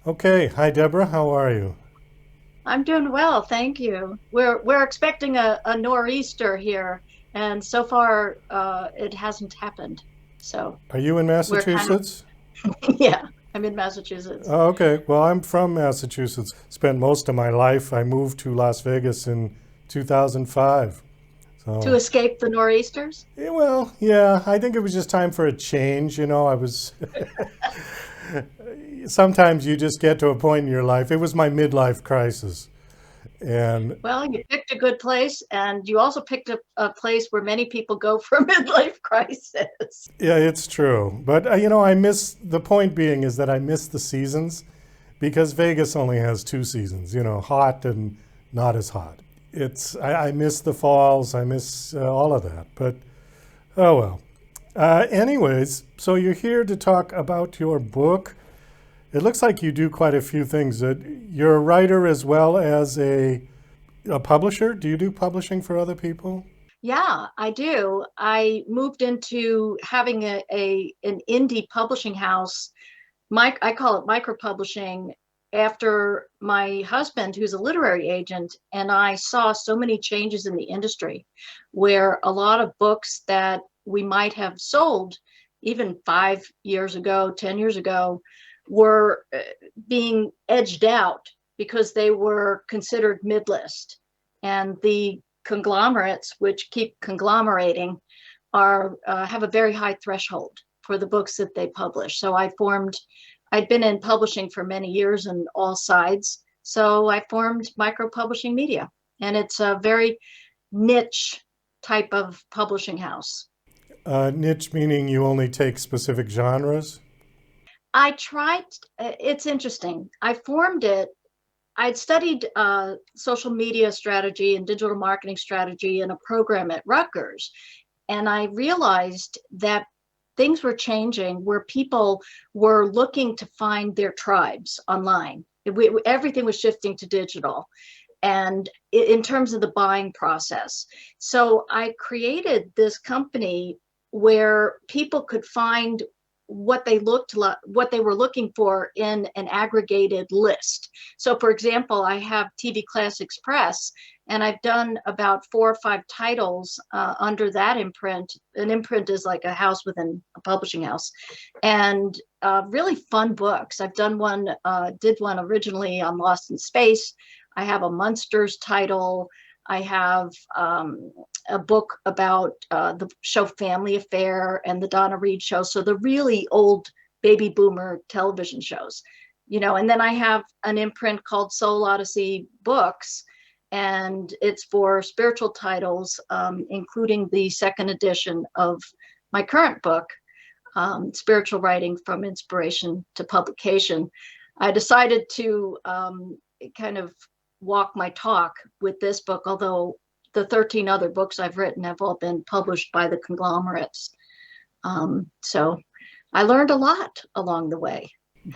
Okay. Hi, Deborah. How are you? I'm doing well, thank you. We're expecting a nor'easter here, and so far it hasn't happened. So Are you in we're kind Massachusetts? of yeah. I'm in Massachusetts. Oh, okay. Well, I'm from Massachusetts. Spent most of my life. I moved to Las Vegas in 2005. To So, escape the nor'easters? well, yeah, I think it was just time for a change. I was. Sometimes you just get to a point in your life. It was my midlife crisis. And Well, you picked a good place, and you also picked a place where many people go for a midlife crisis. yeah, it's true. But, I miss the point being is that I miss the seasons because Vegas only has two seasons, hot and not as hot. I miss the falls, I miss all of that. But oh well. Anyways, so you're here to talk about your book. It looks like you do quite a few things. You're a writer as well as a publisher. Do you do publishing for other people? Yeah, I do. I moved into having an indie publishing house. I call it micro publishing after my husband, who's a literary agent, and I saw so many changes in the industry where a lot of books that we might have sold even 5 years ago, 10 years ago, were being edged out because they were considered mid-list. And the conglomerates, which keep conglomerating, are have a very high threshold for the books that they publish. So I'd been in publishing for many years on all sides. So I formed Micro Publishing Media, and it's a very niche type of publishing house. Niche meaning you only take specific genres? I tried, it's interesting. I formed it. I'd studied social media strategy and digital marketing strategy in a program at Rutgers. And I realized that things were changing where people were looking to find their tribes online. Everything was shifting to digital and in terms of the buying process. So I created this company where people could find what they were looking for in an aggregated list. So for example, I have TV Classics Press, and I've done about 4 or 5 titles under that imprint. An imprint is like a house within a publishing house, and really fun books. I've done one, did one originally on Lost in Space. I have a Munsters title. I have a book about the show Family Affair and the Donna Reed show. So the really old baby boomer television shows, and then I have an imprint called Soul Odyssey Books, and it's for spiritual titles, including the second edition of my current book, Spiritual Writing from Inspiration to Publication. I decided to kind of walk my talk with this book, although the 13 other books I've written have all been published by the conglomerates. So I learned a lot along the way.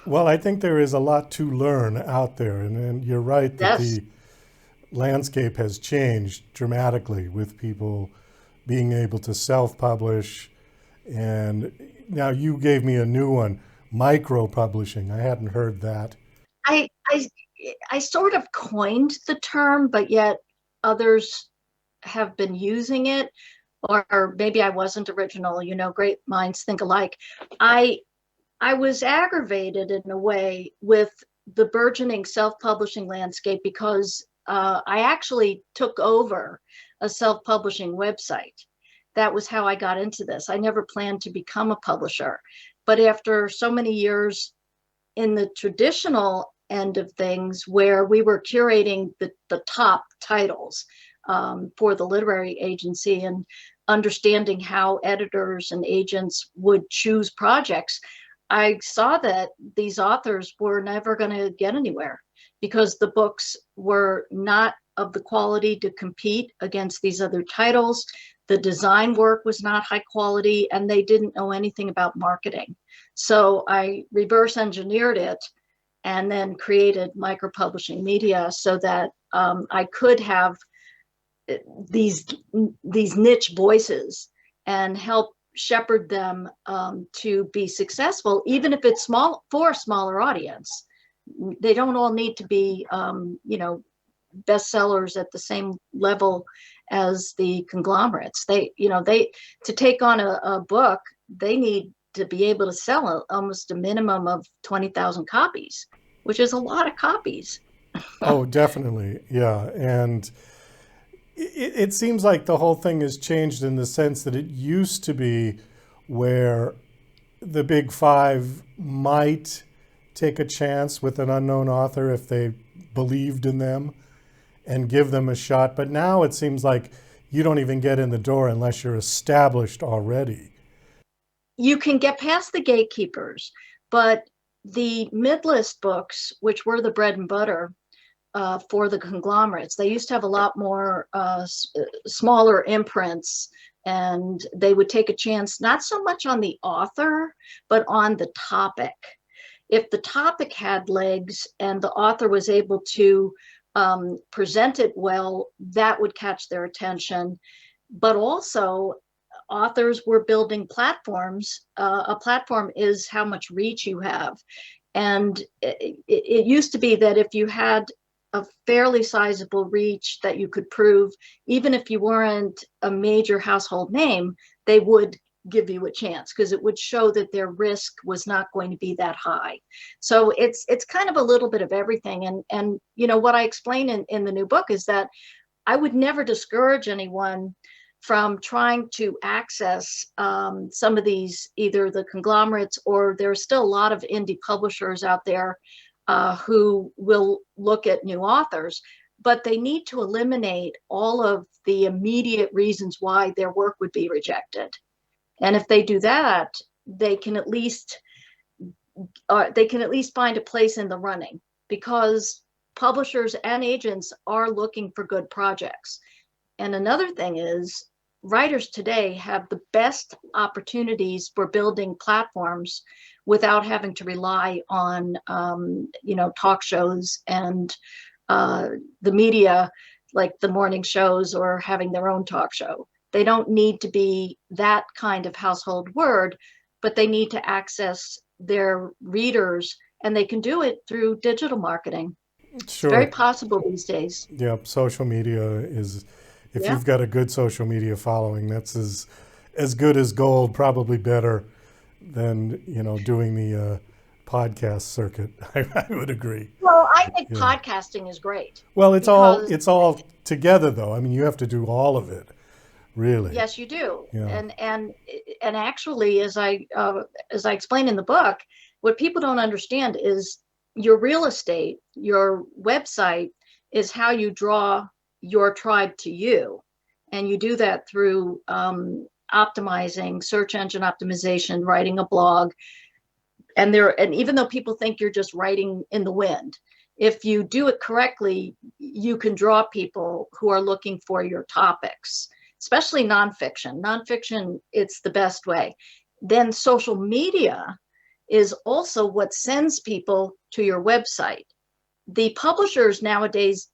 Well, I think there is a lot to learn out there, and you're right that Yes. the landscape has changed dramatically with people being able to self-publish. And now you gave me a new one, micro publishing. I hadn't heard that. I, I, I sort of coined the term, but yet others have been using it, or maybe I wasn't original. Great minds think alike. I I was aggravated in a way with the burgeoning self-publishing landscape because I actually took over a self-publishing website. That was how I got into this. I never planned to become a publisher, but after so many years in the traditional end of things where we were curating the top titles for the literary agency and understanding how editors and agents would choose projects, I saw that these authors were never going to get anywhere because the books were not of the quality to compete against these other titles. The design work was not high quality, and they didn't know anything about marketing. So I reverse engineered it and then created micro publishing media so that I could have these these niche voices and help shepherd them to be successful, even if it's small for a smaller audience. They don't all need to be, bestsellers at the same level as the conglomerates. They to take on a book, they need to be able to sell almost a minimum of 20,000 copies, which is a lot of copies. Oh, definitely. Yeah. And it seems like the whole thing has changed in the sense that it used to be where the big five might take a chance with an unknown author if they believed in them and give them a shot. But now it seems like you don't even get in the door unless you're established already. You can get past the gatekeepers, but the mid-list books, which were the bread and butter for the conglomerates, they used to have a lot more smaller imprints, and they would take a chance not so much on the author, but on the topic. If the topic had legs and the author was able to present it well, that would catch their attention. But also, authors were building platforms. A platform is how much reach you have. And it used to be that if you had a fairly sizable reach that you could prove, even if you weren't a major household name, they would give you a chance because it would show that their risk was not going to be that high. So it's kind of a little bit of everything. And what I explain in the new book is that I would never discourage anyone from trying to access some of these, either the conglomerates, or there's still a lot of indie publishers out there who will look at new authors, but they need to eliminate all of the immediate reasons why their work would be rejected. And if they do that, they can at least find a place in the running, because publishers and agents are looking for good projects. And another thing is, writers today have the best opportunities for building platforms without having to rely on, talk shows and the media, like the morning shows or having their own talk show. They don't need to be that kind of household word, but they need to access their readers, and they can do it through digital marketing. It's very Sure. possible these days. Yep. Social media is, if Yeah. you've got a good social media following, that's as good as gold, probably better than, doing the podcast circuit. I would agree. Well, I think Yeah. podcasting is great Well, because it's all together though. I mean, you have to do all of it, really. yes, you do. Yeah. And actually, as I explain in the book, what people don't understand is your real estate, your website is how you draw your tribe to you, and you do that through optimizing, search engine optimization, writing a blog, and even though people think you're just writing in the wind, if you do it correctly, you can draw people who are looking for your topics, especially nonfiction. Nonfiction, it's the best way. Then social media is also what sends people to your website. The publishers nowadays,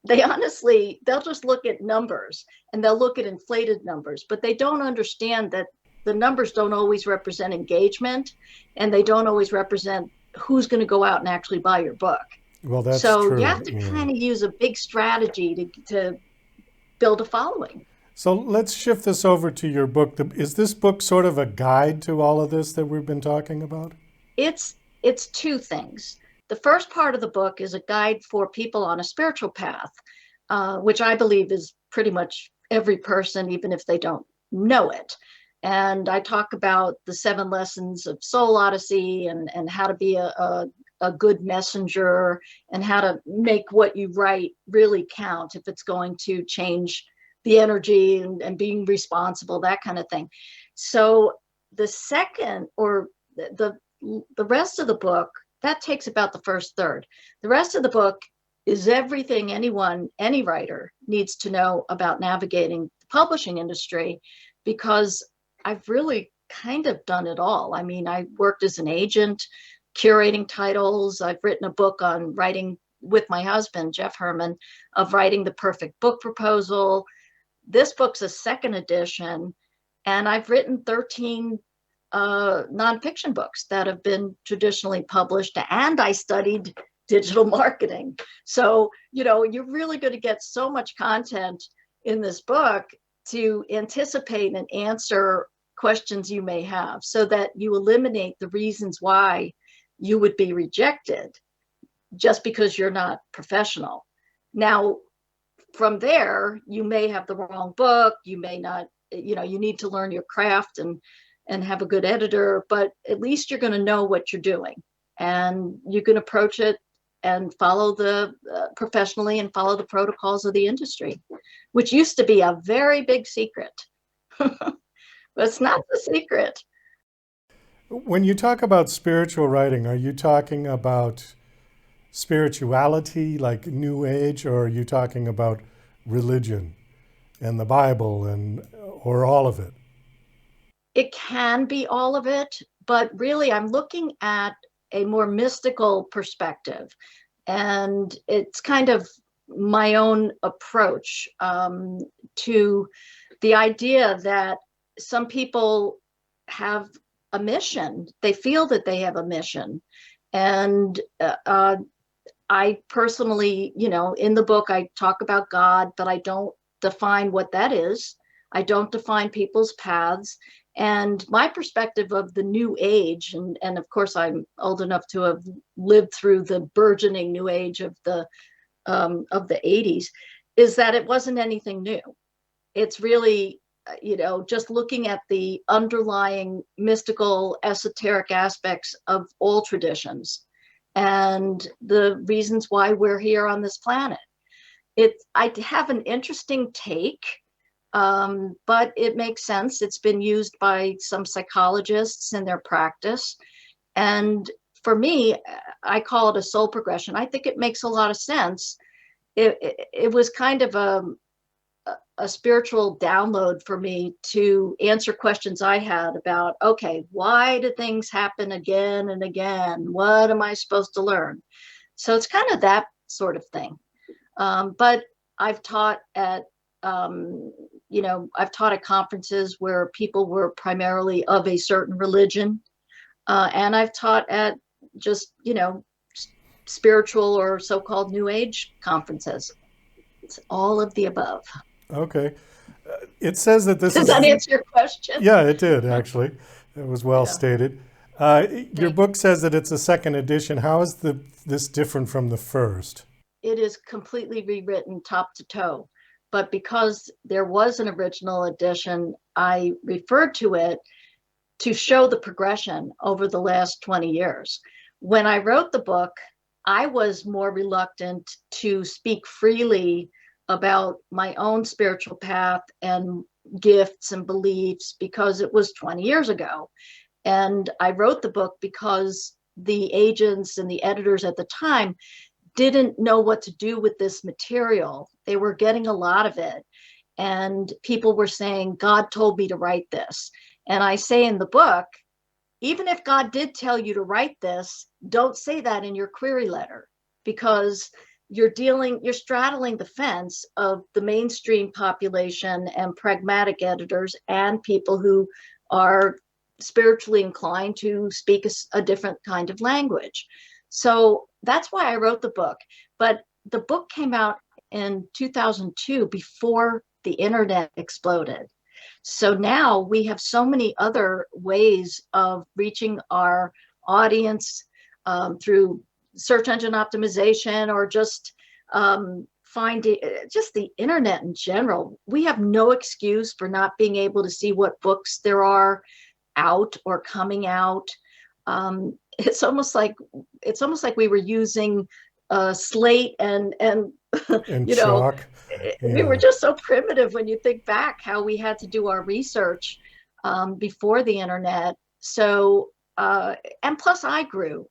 they'll just look at numbers, and they'll look at inflated numbers, but they don't understand that the numbers don't always represent engagement, and they don't always represent who's going to go out and actually buy your book. Well, that's So you true. have to Yeah. kind of use a big strategy to build a following. So let's shift this over to your book. Is this book sort of a guide to all of this that we've been talking about? It's two things. The first part of the book is a guide for people on a spiritual path, which I believe is pretty much every person, even if they don't know it. And I talk about the 7 lessons of Soul Odyssey, and how to be a good messenger, and how to make what you write really count if it's going to change the energy, and being responsible, that kind of thing. So the second, or the rest of the book, that takes about the first third. The rest of the book is everything any writer needs to know about navigating the publishing industry, because I've really kind of done it all. I mean, I worked as an agent, curating titles. I've written a book on writing with my husband, Jeff Herman, of writing the perfect book proposal. This book's a second edition, and I've written 13 nonfiction books that have been traditionally published. And I studied digital marketing. So, you're really going to get so much content in this book to anticipate and answer questions you may have so that you eliminate the reasons why you would be rejected just because you're not professional. Now, from there, you may have the wrong book. You may not, you need to learn your craft and have a good editor, but at least you're going to know what you're doing and you can approach it and follow the professionally and follow the protocols of the industry, which used to be a very big secret. But it's not the secret. When you talk about spiritual writing, are you talking about spirituality, like New Age, or are you talking about religion and the Bible or all of it? It can be all of it, but really I'm looking at a more mystical perspective. And it's kind of my own approach to the idea that some people have a mission. They feel that they have a mission. And I personally, in the book, I talk about God, but I don't define what that is. I don't define people's paths. And my perspective of the new age, and of course I'm old enough to have lived through the burgeoning new age of the 80s, is that it wasn't anything new. It's really, just looking at the underlying mystical, esoteric aspects of all traditions and the reasons why we're here on this planet. I have an interesting take. But it makes sense. It's been used by some psychologists in their practice. And for me, I call it a soul progression. I think it makes a lot of sense. It was kind of a spiritual download for me to answer questions I had about, okay, why do things happen again and again? What am I supposed to learn? So it's kind of that sort of thing. But I've taught at I've taught at conferences where people were primarily of a certain religion. And I've taught at just, spiritual or so-called New Age conferences. It's all of the above. Okay. It says that this Does is. that answer your question? Yeah, it did, actually. It was well Yeah. stated. Your book says that it's a second edition. How is this different from the first? It is completely rewritten top to toe. But because there was an original edition, I referred to it to show the progression over the last 20 years. When I wrote the book, I was more reluctant to speak freely about my own spiritual path and gifts and beliefs because it was 20 years ago. And I wrote the book because the agents and the editors at the time didn't know what to do with this material. They were getting a lot of it. And people were saying, God told me to write this. And I say in the book, even if God did tell you to write this, don't say that in your query letter, because you're straddling the fence of the mainstream population and pragmatic editors and people who are spiritually inclined to speak a different kind of language. So that's why I wrote the book. But the book came out in 2002 before the internet exploded. So now we have so many other ways of reaching our audience through search engine optimization or just finding just the internet in general. We have no excuse for not being able to see what books there are out or coming out. It's almost like we were using slate and chalk. We were just so primitive when you think back how we had to do our research before the internet. So and plus I grew.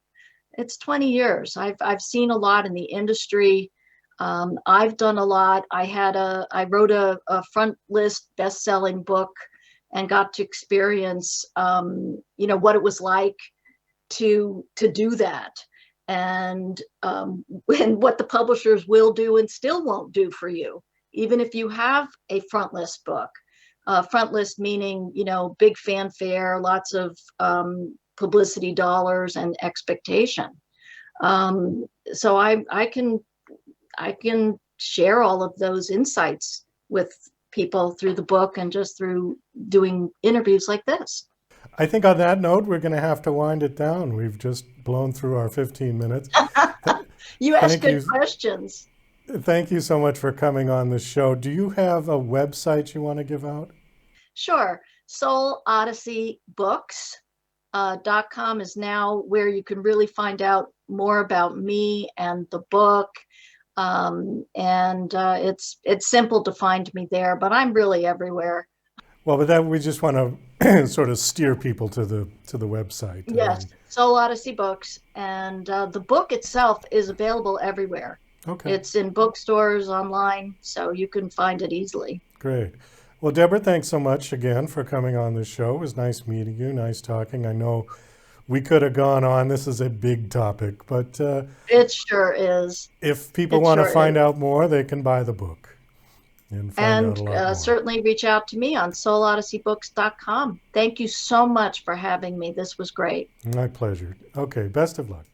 It's 20 years. I've seen a lot in the industry. I've done a lot. I wrote a front list best-selling book and got to experience what it was like to do that, and what the publishers will do and still won't do for you, even if you have a front list book. Front list meaning, big fanfare, lots of publicity dollars and expectation. So I can share all of those insights with people through the book and just through doing interviews like this. I think on that note, we're going to have to wind it down. We've just blown through our 15 minutes. Th- You ask thank good you. questions. Thank you so much for coming on the show. Do you have a website you want to give out? Sure. Soul Odyssey Books. .com is now where you can really find out more about me and the book. And it's simple to find me there, but I'm really everywhere. Well, but that we just want to sort of steer people to the website. I Yes, mean, Soul Odyssey Books, and the book itself is available everywhere. okay, It's in bookstores, online, so you can find it easily. great. Well, Deborah, thanks so much again for coming on the show. It was nice meeting you, nice talking. I know we could have gone on. This is a big topic, but It sure is. if people It want to sure is. find out more, they can buy the book and find out And a lot more. certainly reach out to me on soulodyseybooks.com. Thank you so much for having me. This was great. My pleasure. Okay, best of luck.